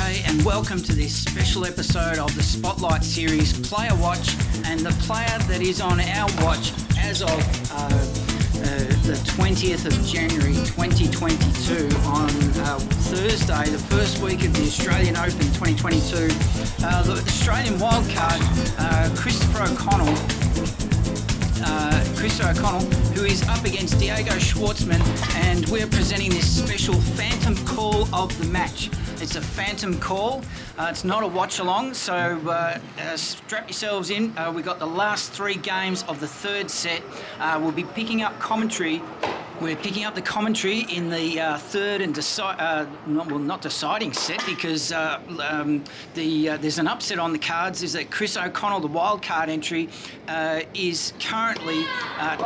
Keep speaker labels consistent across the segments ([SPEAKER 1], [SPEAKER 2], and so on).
[SPEAKER 1] G'day and welcome to this special episode of the Spotlight Series Player Watch, and the player that is on our watch as of the 20th of January 2022 on Thursday, the first week of the Australian Open 2022, the Australian wildcard, Chris O'Connell, who is up against Diego Schwartzman, and we're presenting this special phantom call of the match. It's a phantom call. It's not a watch along, so strap yourselves in. We've got the last three games of the third set. We'll be picking up commentary. We're picking up the commentary in the third and not deciding set, because there's an upset on the cards. Is that Chris O'Connell, the wild card entry, is currently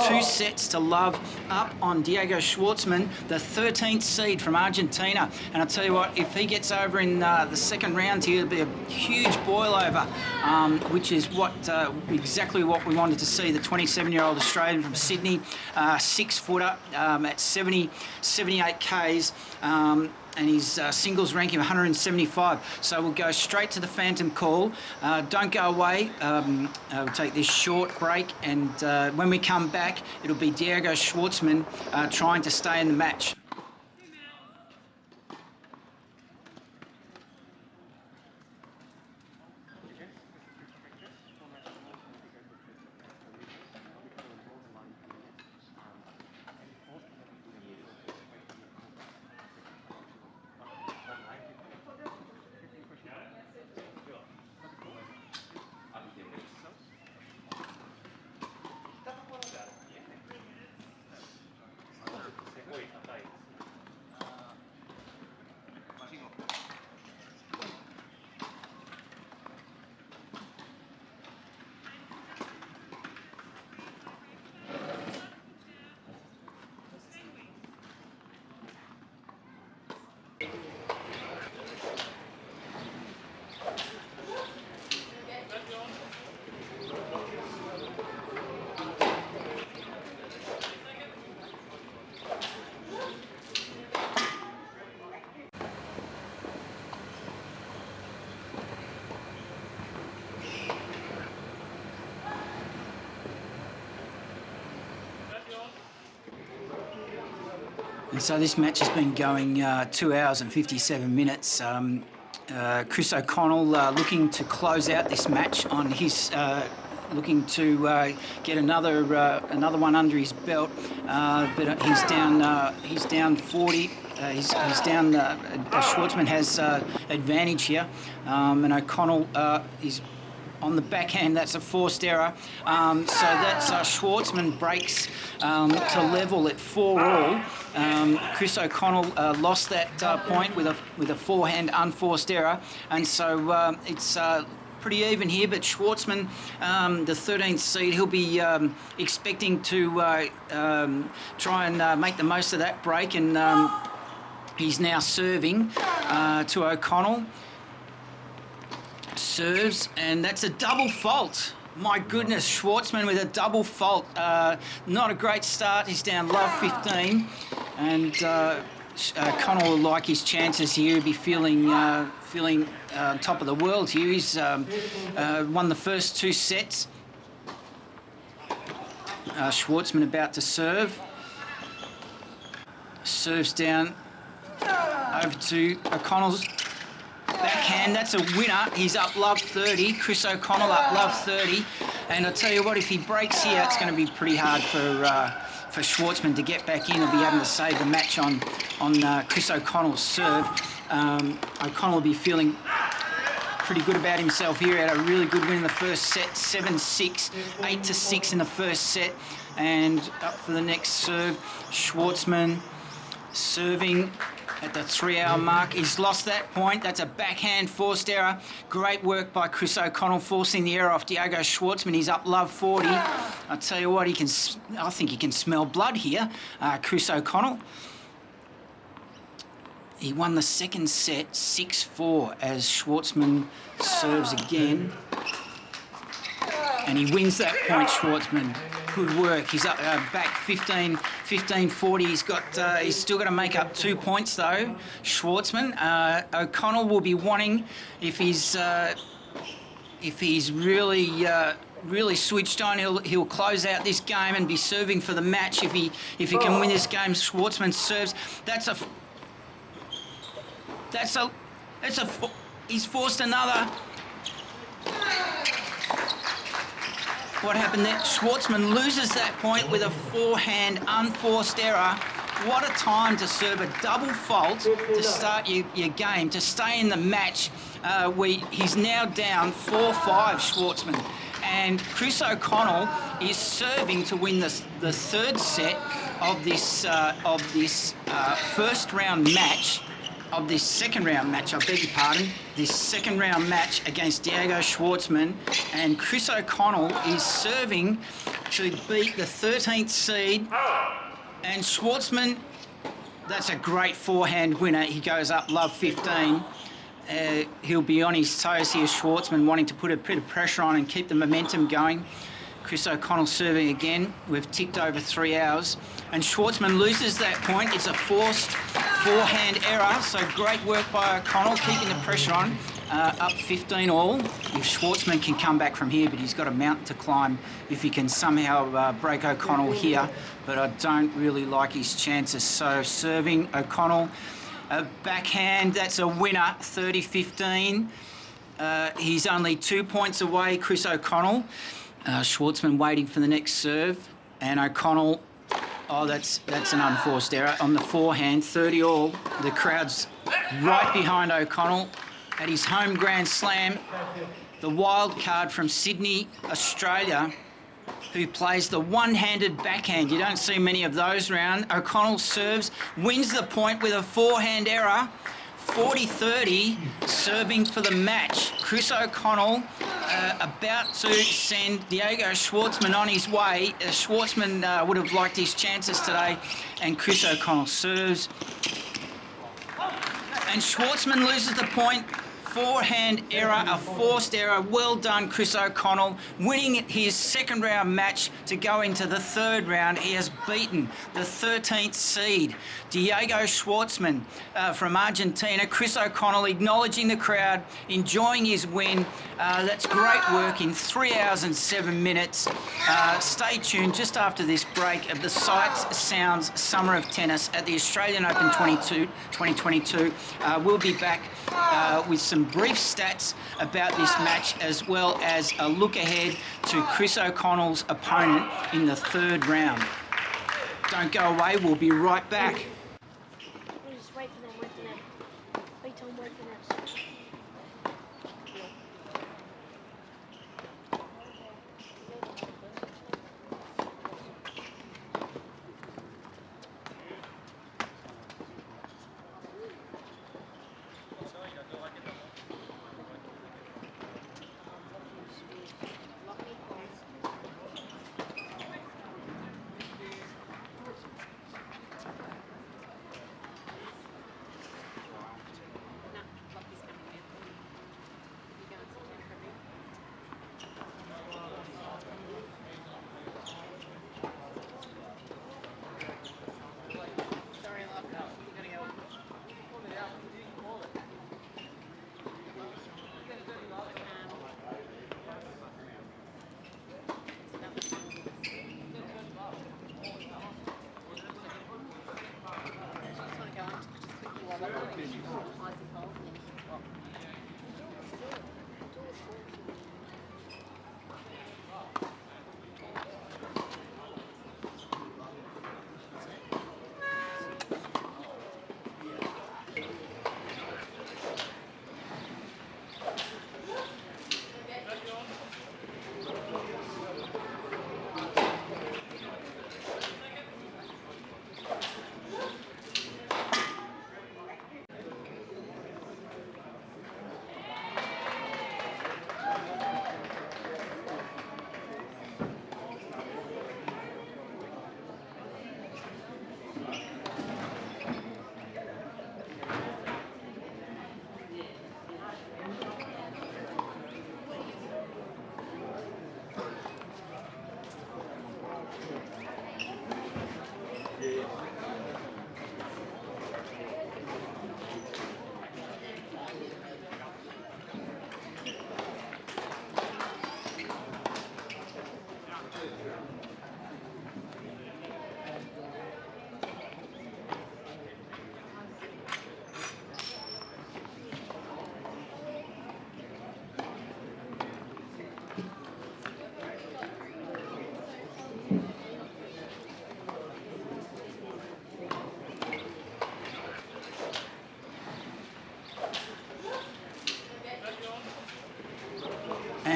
[SPEAKER 1] 2 sets to love up on Diego Schwartzman, the 13th seed from Argentina. And I'll tell you what, if he gets over in the second round here, it'll be a huge boil over, which is exactly what we wanted to see. The 27-year-old Australian from Sydney, 6-footer. At 78 Ks, and his singles ranking of 175. So we'll go straight to the phantom call. Don't go away. We'll take this short break, and when we come back, it'll be Diego Schwartzman trying to stay in the match. And so this match has been going 2 hours and 57 minutes. Chris O'Connell looking to close out this match on his, looking to get another one under his belt, but he's down 40. He's down. Schwartzman has advantage here, and O'Connell is on the backhand. That's a forced error. So that's Schwartzman breaks to level at 4-all. Chris O'Connell lost that point with a forehand unforced error, and so it's pretty even here. But Schwartzman, the 13th seed, he'll be expecting to try and make the most of that break, and he's now serving to O'Connell. Serves, and that's a double fault. My goodness, Schwartzman with a double fault. Not a great start. He's down love 15, and O'Connell will like his chances here. He'll be feeling top of the world here. He's won the first 2 sets. Schwartzman about to serve. Serves down over to O'Connell's backhand. That's a winner. He's up love 30. Chris O'Connell up love 30. And I'll tell you what, if he breaks here, it's going to be pretty hard for Schwartzman to get back in and be able to save the match on Chris O'Connell's serve. O'Connell will be feeling pretty good about himself here. He had a really good win in the first set, 7-6, 8-6 in the first set. And up for the next serve, Schwartzman serving at the 3-hour mark. He's lost that point. That's a backhand forced error. Great work by Chris O'Connell, forcing the error off Diego Schwartzman. He's up love 40. I'll tell you what, I think he can smell blood here, Chris O'Connell. He won the second set 6-4 as Schwartzman serves again. And he wins that point, Schwartzman. Good work. He's up back 15 15-40. He's still got to make up 2 points though. Schwartzman. O'Connell will be wanting, if he's really switched on, he'll close out this game and be serving for the match. If he can win this game, Schwartzman serves. He's forced another. What happened there? Schwartzman loses that point with a forehand unforced error. What a time to serve a double fault to start your game, to stay in the match. He's now down 4-5, Schwartzman. And Chris O'Connell is serving to win the third set of this first round match, of this second round match, I beg your pardon, this second round match against Diego Schwartzman. And Chris O'Connell is serving to beat the 13th seed. And Schwartzman, that's a great forehand winner. He goes up love 15. He'll be on his toes here, Schwartzman, wanting to put a bit of pressure on and keep the momentum going. Chris O'Connell serving again. We've ticked over 3 hours. And Schwartzman loses that point. It's a forced forehand error. So great work by O'Connell, keeping the pressure on. Up 15 all. If Schwartzman can come back from here, but he's got a mountain to climb if he can somehow break O'Connell here. But I don't really like his chances. So serving O'Connell. A backhand, that's a winner, 30-15. He's only 2 points away, Chris O'Connell. Schwartzman waiting for the next serve. And O'Connell, oh, that's an unforced error on the forehand, 30 all. The crowd's right behind O'Connell at his home Grand Slam. The wild card from Sydney, Australia, who plays the one-handed backhand. You don't see many of those around. O'Connell serves, wins the point with a forehand error. 40-30, serving for the match. Chris O'Connell about to send Diego Schwartzman on his way. Schwartzman would have liked his chances today, and Chris O'Connell serves. And Schwartzman loses the point. Forehand error, a forced error. Well done, Chris O'Connell, winning his second round match to go into the third round. He has beaten the 13th seed, Diego Schwartzman from Argentina. Chris O'Connell acknowledging the crowd, enjoying his win. That's great work in 3 hours and 7 minutes. Stay tuned just after this break of the Sights, Sounds Summer of Tennis at the Australian Open 2022. We'll be back with some brief stats about this match, as well as a look ahead to Chris O'Connell's opponent in the third round. Don't go away, we'll be right back.
[SPEAKER 2] We'll just wait for them, wait for them. Wait till wait for them.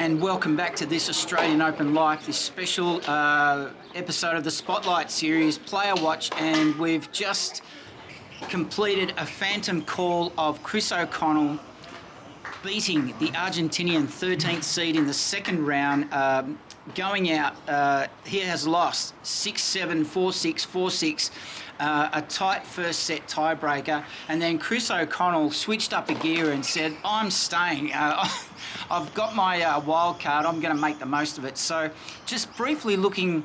[SPEAKER 1] and welcome back to this Australian Open Life, this special episode of the Spotlight series, Player Watch, and we've just completed a phantom call of Chris O'Connell beating the Argentinian 13th seed in the second round, going out. He has lost 6-7, 4-6, 4-6. A tight first set tiebreaker, and then Chris O'Connell switched up a gear and said, I'm staying. I've got my wild card, I'm going to make the most of it. So just briefly looking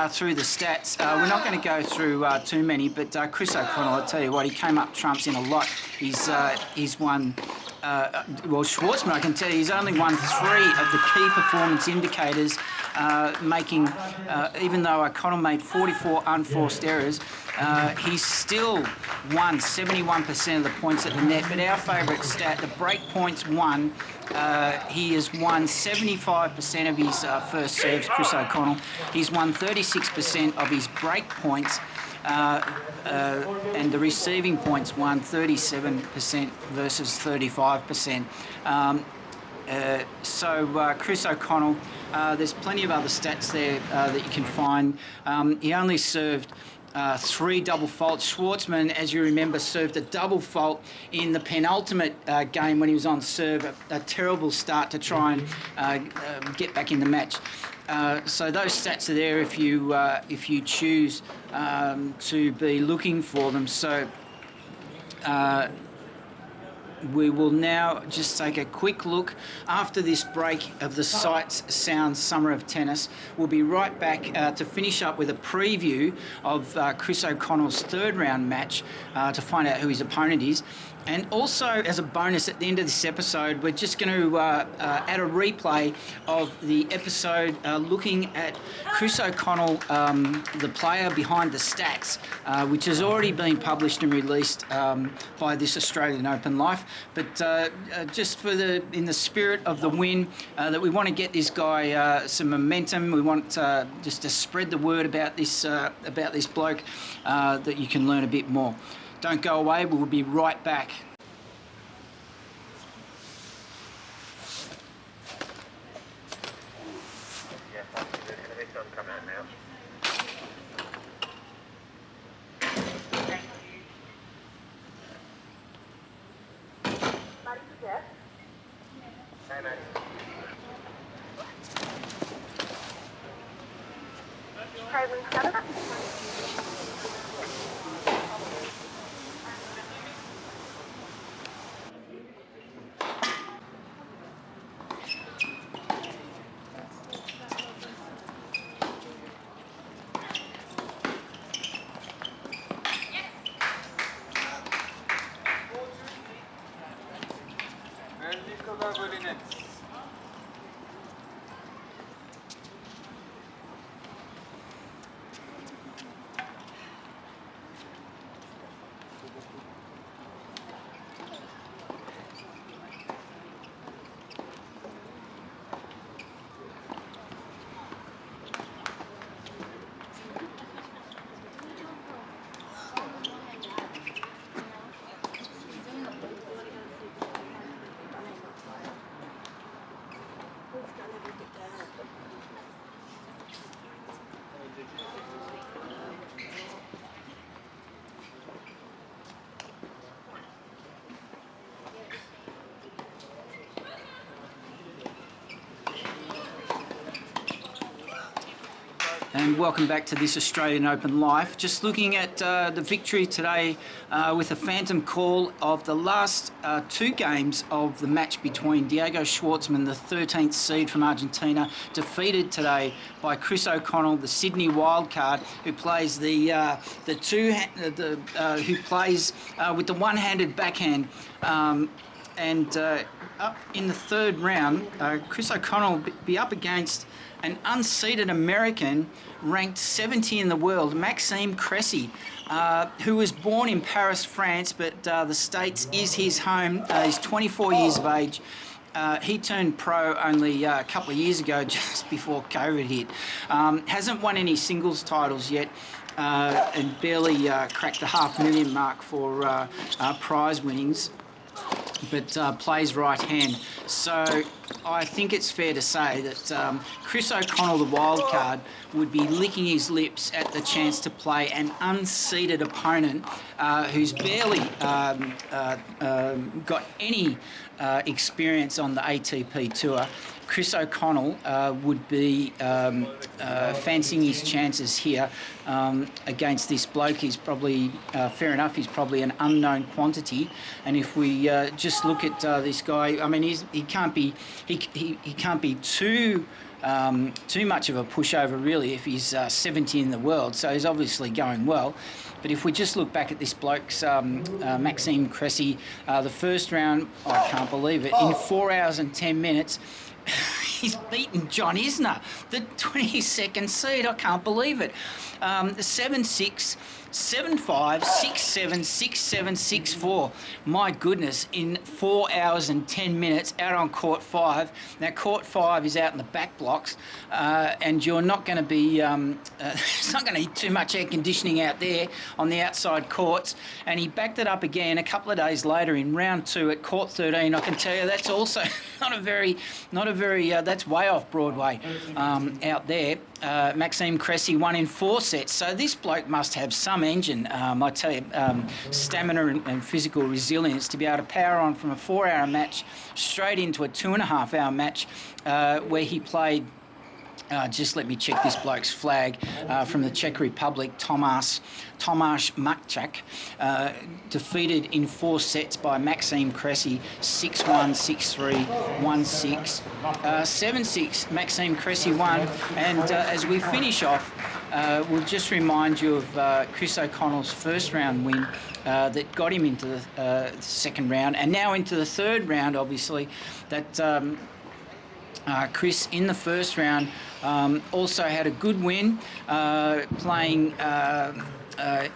[SPEAKER 1] through the stats, we're not going to go through too many, but Chris O'Connell, I'll tell you what, he came up trumps in a lot. He's won, well, Schwartzman, I can tell you, he's only won 3 of the key performance indicators, making, even though O'Connell made 44 unforced errors, he's still won 71% of the points at the net. But our favourite stat, the break points won, he has won 75% of his first serves, Chris O'Connell. He's won 36% of his break points, and the receiving points won 37% versus 35%. So Chris O'Connell, there's plenty of other stats there that you can find. He only served 3 double faults. Schwartzman, as you remember, served a double fault in the penultimate game when he was on serve. A terrible start to try and get back in the match. So those stats are there if you choose to be looking for them. So we will now just take a quick look after this break of the Sights, Sounds, Summer of Tennis. We'll be right back to finish up with a preview of Chris O'Connell's third round match to find out who his opponent is. And also, as a bonus at the end of this episode, we're just going to add a replay of the episode looking at Chris O'Connell, the player behind the stats, which has already been published and released by this Australian Open Life. But just in the spirit of the win, that we want to get this guy some momentum. We want just to spread the word about this bloke, that you can learn a bit more. Don't go away, we'll be right back. And welcome back to this Australian Open Life. Just looking at the victory today with a phantom call of the last 2 games of the match between Diego Schwartzman, the 13th seed from Argentina, defeated today by Chris O'Connell, the Sydney wildcard, who plays who plays with the one-handed backhand. And up in the third round, Chris O'Connell will be up against an unseeded American ranked 70 in the world, Maxime Cressy, who was born in Paris, France, but the States is his home. He's 24 years of age. He turned pro only a couple of years ago, just before COVID hit. Hasn't won any singles titles yet, and barely cracked the $500,000 mark for prize winnings, but plays right hand. So I think it's fair to say that Chris O'Connell, the wild card, would be licking his lips at the chance to play an unseeded opponent who's barely got any experience on the ATP tour. Chris O'Connell would be fancying his chances here against this bloke. He's probably, fair enough, he's probably an unknown quantity. And if we just look at this guy, I mean, he can't be too much of a pushover really if he's 70 in the world. So he's obviously going well. But if we just look back at this bloke's Maxime Cressy, the first round, I can't believe it, in 4 hours and 10 minutes, he's beaten John Isner, the 22nd seed. I can't believe it. 7-6, 7-5, 6-7, 6-7, 6-4. My goodness, in 4 hours and 10 minutes out on court 5. Now, court 5 is out in the back blocks, and you're not going to be, it's not going to be too much air conditioning out there on the outside courts. And he backed it up again a couple of days later in round 2 at court 13. I can tell you that's also not a very, that's way off Broadway out there. Maxime Cressy won in 4 sets. So this bloke must have some engine, I tell you, stamina and physical resilience to be able to power on from a 4-hour match straight into a 2.5-hour match where he played, just let me check this bloke's flag, from the Czech Republic, Tomáš Makčák, defeated in 4 sets by Maxime Cressy, 6-1, 6-3, 1-6, 7-6, Maxime Cressy won. And as we finish off, we'll just remind you of Chris O'Connell's first round win that got him into the second round, and now into the third round, obviously, that Chris in the first round also had a good win playing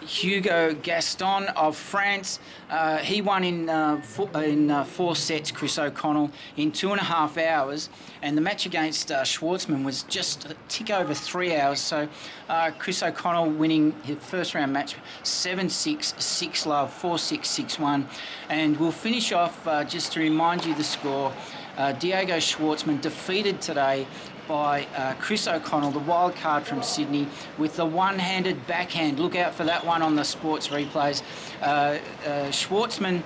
[SPEAKER 1] Hugo Gaston of France. He won in 4 sets, Chris O'Connell, in 2.5 hours, and the match against Schwartzman was just a tick over 3 hours. So Chris O'Connell winning his first round match 7-6, 6-love, 4-6, 6-1. And we'll finish off just to remind you the score. Diego Schwartzman defeated today by Chris O'Connell, the wild card from Sydney, with the one-handed backhand. Look out for that one on the sports replays. Schwartzman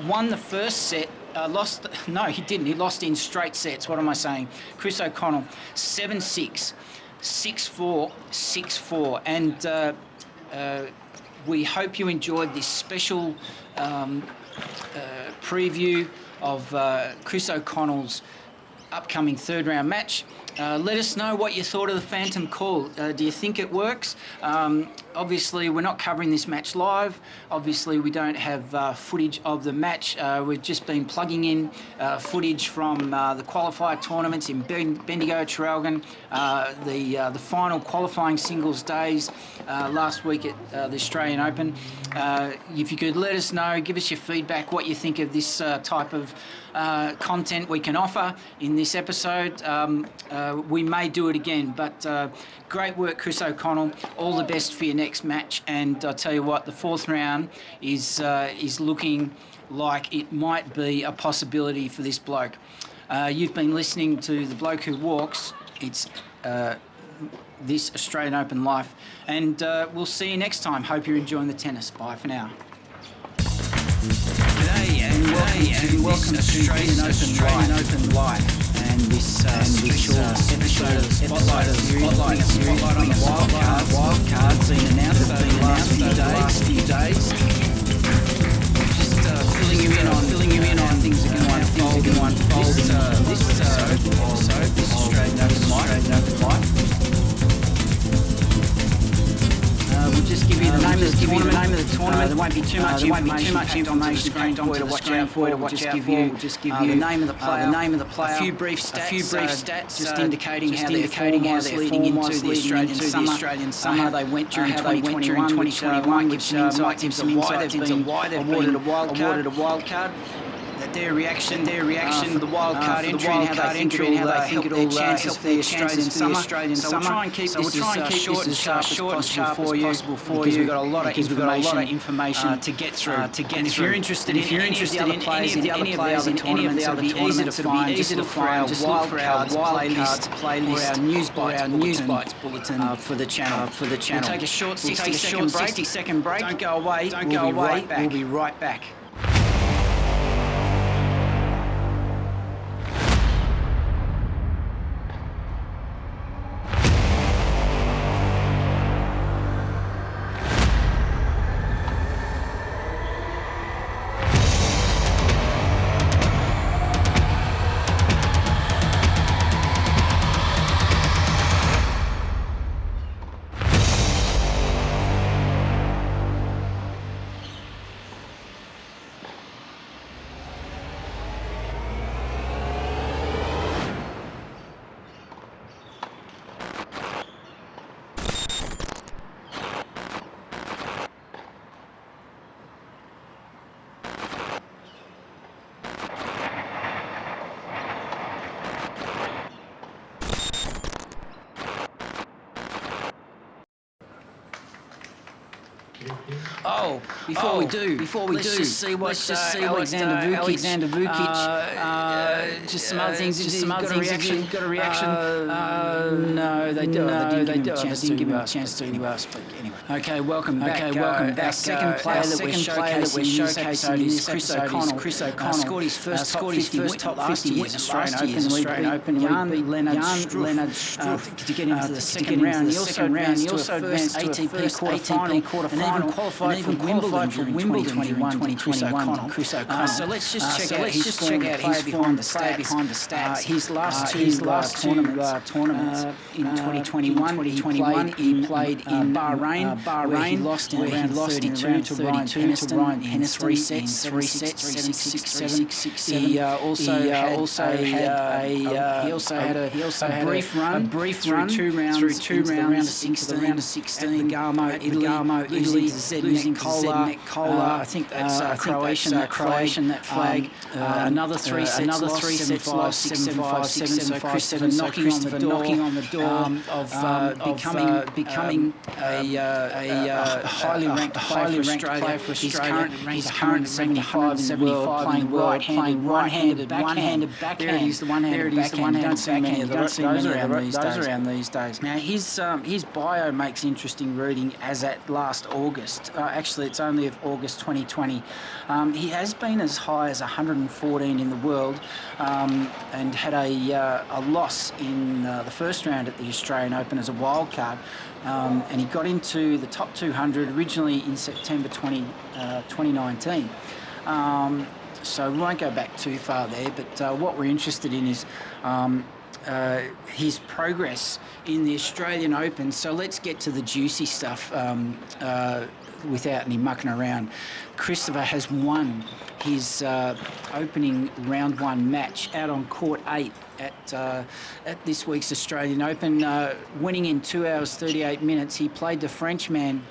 [SPEAKER 1] won the first set. No, he didn't. He lost in straight sets. What am I saying? Chris O'Connell, 7-6, 6-4, 6-4. And we hope you enjoyed this special preview of Chris O'Connell's upcoming third round match. Let us know what you thought of the Phantom Call. Do you think it works? Obviously, we're not covering this match live. Obviously, we don't have footage of the match. We've just been plugging in footage from the qualifier tournaments in Bendigo, Traralgon, the final qualifying singles days last week at the Australian Open. If you could let us know, give us your feedback, what you think of this type of content we can offer in this episode. We may do it again, but great work, Chris O'Connell. All the best for your next match. And I tell you what, the fourth round is looking like it might be a possibility for this bloke. You've been listening to The Bloke Who Walks. It's this Australian Open Life. And we'll see you next time. Hope you're enjoying the tennis. Bye for now. G'day and welcome to Australian Open Life. And this special episode of the Spotlight on the wildcards been announced over the last few days. Just filling you in on how things are going to unfold this episode, this Australian Open Life. We'll just give you the name of the tournament. There won't be too much information on the screen for you to watch out for. We'll just give you the name of the player, a few brief stats, just indicating how their form was leading into the Australian summer. How they went during 2021, which gives some insight into why they've been awarded a wild card. their reaction for the wild card entry and how they think it'll help their chances for the Australian summer. So we'll try and keep this as short and sharp as possible for you, because we've got a lot of information to get through. And if you're interested in any of the other players in any of the other tournaments, it'll be easy to find. Just look for our WILDCARDS playlist or our NewsBites bulletin for the channel. We'll take a short 60-second break. Don't go away. We'll be right back. Before we do, let's just see what Alexander Vukic. Just some other things. Got a reaction. No, they didn't give him a chance to speak. Anyway. Okay, welcome back. Our second player that we're showcasing in this episode is Chris O'Connell. Scored his first top 50 in Australian Open. Jan Leonard Struth to get into the second round. He also advanced to a first ATP quarterfinal and even qualified for Wimbledon 2021. Chris O'Connell. So let's just check out his form behind the stats. His last two tournaments in 2021, he played in Bahrain, where he lost in round 32 to Ryan Peniston in 3 sets, 7-6, 7-6. He also had a brief run through two rounds into the round of 16 at Bergamo, Italy, losing Zednek Kola. I think that's Croatian, that flag. Another three sets lost, 7-5, 7-6. So Christopher knocking on the door of becoming a highly ranked player for Australia. He's current 75 in the world, playing right-handed backhand. There it is, the one-handed backhand. Don't see many of those around these days. Now his bio makes interesting reading as at last August. Actually, it's only of August 2020. He has been as high as 114 in the world, and had a loss in the first round at the Australian Open as a wild card. And he got into the top 200 originally in September 2019. So we won't go back too far there, but what we're interested in is his progress in the Australian Open. So let's get to the juicy stuff without any mucking around. Christopher has won his opening round 1 match out on court 8 at this week's Australian Open, winning in 2 hours 38 minutes. He played the Frenchman,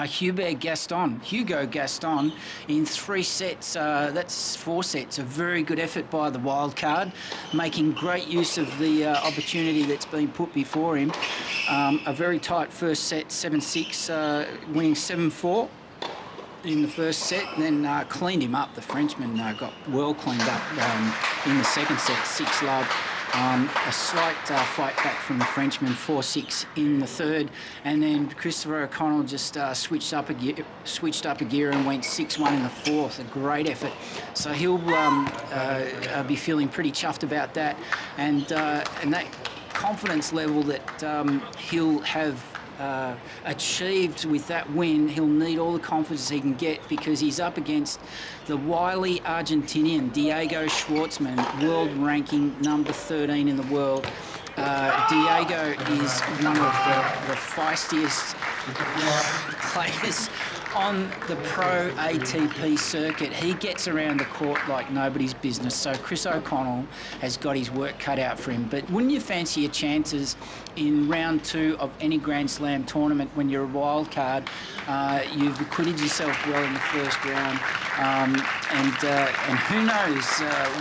[SPEAKER 1] Hugo Gaston, in 3 sets. That's 4 sets. A very good effort by the wild card, making great use of the opportunity that's been put before him. A very tight first set, 7-6, winning 7-4 in the first set, and then cleaned him up. The Frenchman got well cleaned up in the second set, 6-love. A slight fight back from the Frenchman, 4-6 in the third, and then Christopher O'Connell just switched up a gear and went 6-1 in the fourth. A great effort. So he'll be feeling pretty chuffed about that, and that confidence level that he'll have achieved with that win. He'll need all the confidence he can get, because he's up against the wily Argentinian Diego Schwartzman, world ranking number 13 in the world. Diego is one of the feistiest players on the pro ATP circuit. He gets around the court like nobody's business. So Chris O'Connell has got his work cut out for him. But wouldn't you fancy your chances in round 2 of any Grand Slam tournament when you're a wild card? You've acquitted yourself well in the first round. And who knows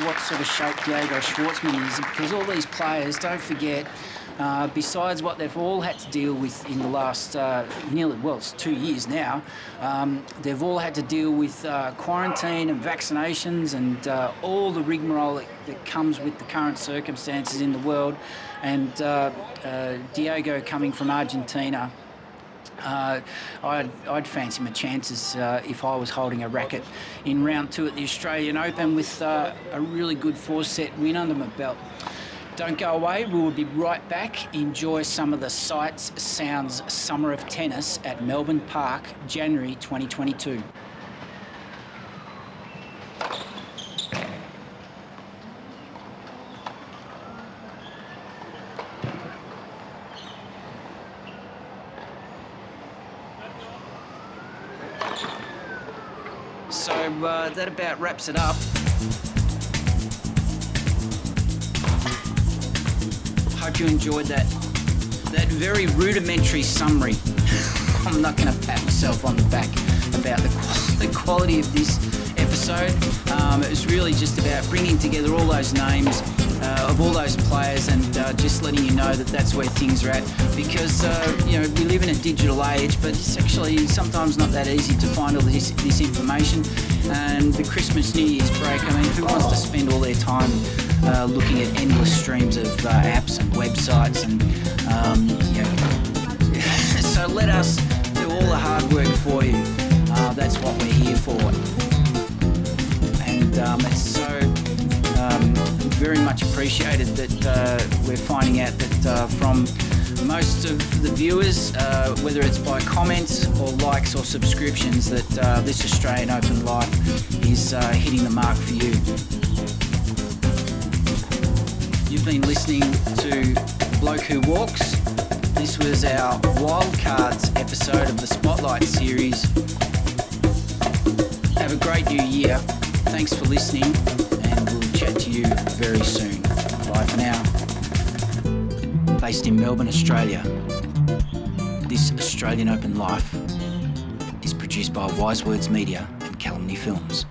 [SPEAKER 1] what sort of shape Diego Schwartzman is, because all these players, don't forget, besides what they've all had to deal with in the last it's 2 years now, they've all had to deal with quarantine and vaccinations and all the rigmarole that comes with the current circumstances in the world. And Diego coming from Argentina, I'd fancy my chances if I was holding a racket in round 2 at the Australian Open with a really good 4-set win under my belt. Don't go away, we will be right back. Enjoy some of the sights, sounds, summer of tennis at Melbourne Park, January 2022. So that about wraps it up. Hope you enjoyed that very rudimentary summary. I'm not going to pat myself on the back about the quality of this episode. It was really just about bringing together all those names of all those players and just letting you know that that's where things are at. Because we live in a digital age, but it's actually sometimes not that easy to find all this information. And the Christmas New Year's break, I mean, who wants to spend all their time looking at endless streams of apps and websites and so let us do all the hard work for you. That's what we're here for. And it's so very much appreciated that we're finding out that from most of the viewers, whether it's by comments or likes or subscriptions, that this Australian Open Life is hitting the mark for you. You've been listening to Bloke Who Walks. This was our Wildcards episode of the Spotlight series. Have a great new year. Thanks for listening, and we'll chat to you very soon. Bye for now. Based in Melbourne, Australia, this Australian Open Life is produced by Wise Words Media and Calumny Films.